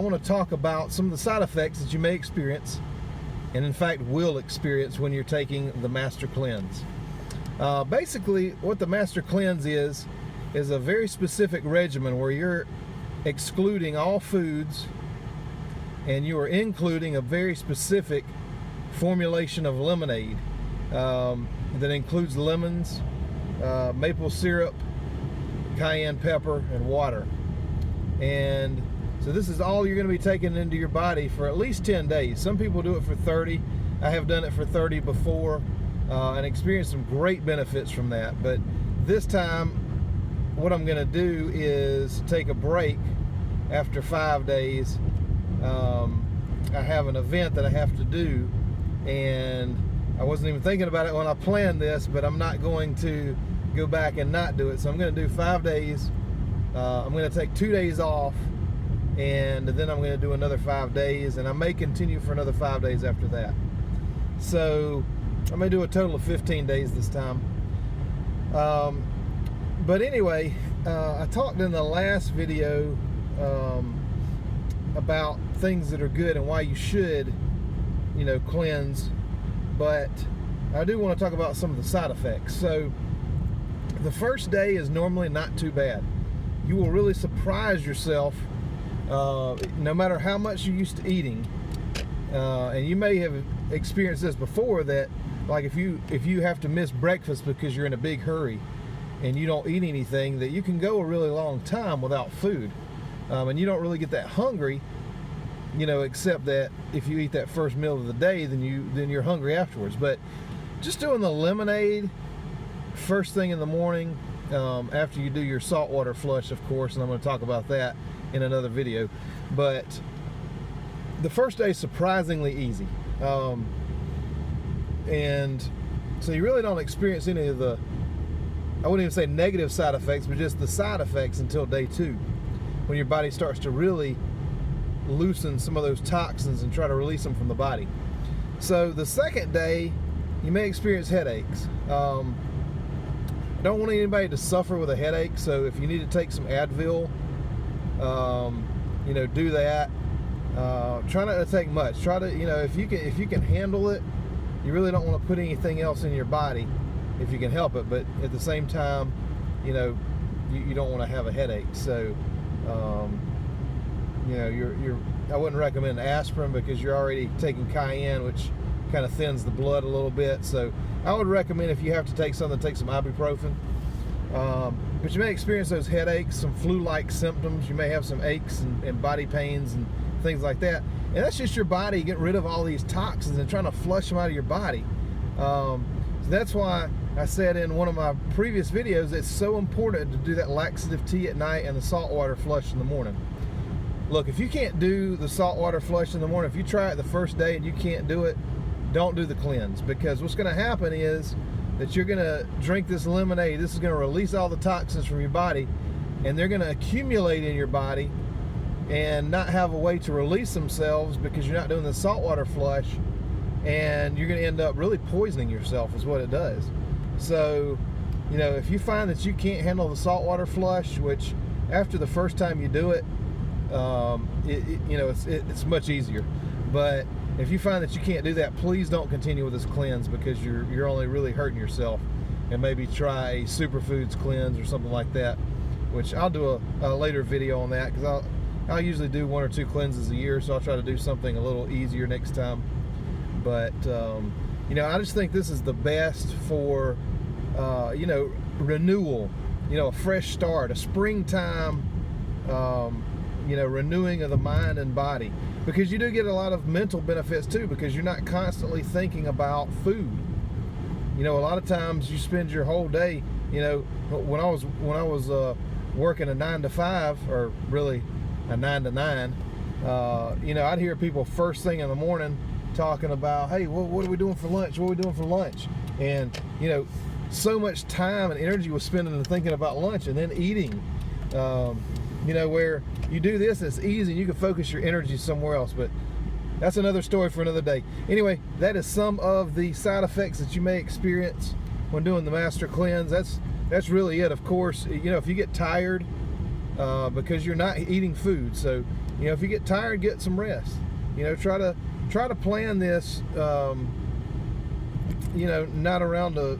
I want to talk about some of the side effects that you may experience, and in fact will experience, when you're taking the Master Cleanse. Basically, what the Master Cleanse is a very specific regimen where you're excluding all foods and you are including a very specific formulation of lemonade that includes lemons, maple syrup, cayenne pepper, and water. And so this is all you're going to be taking into your body for at least 10 days. Some people do it for 30. I have done it for 30 before and experienced some great benefits from that. But this time, what I'm going to do is take a break after 5 days. I have an event that I have to do, and I wasn't even thinking about it when I planned this, but I'm not going to go back and not do it. So I'm going to do 5 days. I'm going to take 2 days off, and then I'm going to do another 5 days, and I may continue for another 5 days after that. So I may do a total of 15 days this time. But anyway, I talked in the last video about things that are good and why you should, cleanse. But I do want to talk about some of the side effects. So the first day is normally not too bad. You will really surprise yourself, no matter how much you're used to eating. And you may have experienced this before, that like if you have to miss breakfast because you're in a big hurry and you don't eat anything, that you can go a really long time without food. And you don't really get that hungry, except that if you eat that first meal of the day, then you're hungry afterwards. But just doing the lemonade first thing in the morning, after you do your saltwater flush, of course, and I'm going to talk about that in another video. But the first day is surprisingly easy. And so you really don't experience any of the, I wouldn't even say negative side effects, but just the side effects until day 2, when your body starts to really loosen some of those toxins and try to release them from the body. So the second day, you may experience headaches. I don't want anybody to suffer with a headache, so if you need to take some Advil, do that. Try not to take much. Try to, if you can handle it, you really don't want to put anything else in your body if you can help it. But at the same time, you don't want to have a headache. So, I wouldn't recommend aspirin because you're already taking cayenne, which kind of thins the blood a little bit. So I would recommend, if you have to take something, take some ibuprofen. But you may experience those headaches, some flu-like symptoms. You may have some aches and body pains and things like that. And that's just your body getting rid of all these toxins and trying to flush them out of your body. So that's why I said in one of my previous videos, it's so important to do that laxative tea at night and the saltwater flush in the morning. Look, if you can't do the saltwater flush in the morning, if you try it the first day and you can't do it, don't do the cleanse. Because what's going to happen is that you're going to drink this lemonade. This is going to release all the toxins from your body, and they're going to accumulate in your body and not have a way to release themselves because you're not doing the saltwater flush, and you're going to end up really poisoning yourself is what it does. So, if you find that you can't handle the saltwater flush, which after the first time you do it, it's much easier. But if you find that you can't do that, please don't continue with this cleanse, because you're only really hurting yourself. And maybe try a superfoods cleanse or something like that, which I'll do a later video on that, because I'll usually do 1 or 2 cleanses a year, so I'll try to do something a little easier next time. But I just think this is the best for renewal, a fresh start, a springtime renewing of the mind and body. Because you do get a lot of mental benefits too, because you're not constantly thinking about food. A lot of times you spend your whole day, when I was working a 9 to 5, or really a 9 to 9, I'd hear people first thing in the morning talking about, hey, what are we doing for lunch? What are we doing for lunch? And, so much time and energy was spent in thinking about lunch and then eating. Where you do this, it's easy, you can focus your energy somewhere else. But that's another story for another day. Anyway, that is some of the side effects that you may experience when doing the Master Cleanse. That's really it. Of course, if you get tired because you're not eating food, so You know, if you get tired, get some rest. You know, try to plan this. You know, not around a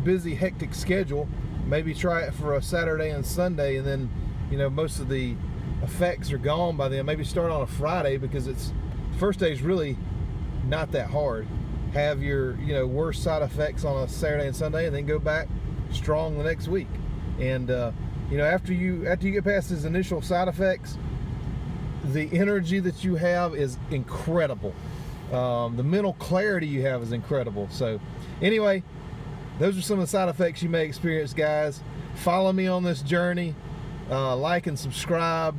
busy, hectic schedule. Maybe try it for a Saturday and Sunday, and then, you know, most of the effects are gone by then. Maybe start on a Friday, because it's first day is really not that hard. Have your, you know, worst side effects on a Saturday and Sunday, and then go back strong the next week. And you know, after you get past these initial side effects, the energy that you have is incredible. The mental clarity you have is incredible. So anyway, those are some of the side effects you may experience, guys. Follow me on this journey. Like and subscribe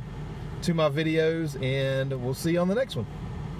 to my videos, and we'll see you on the next one.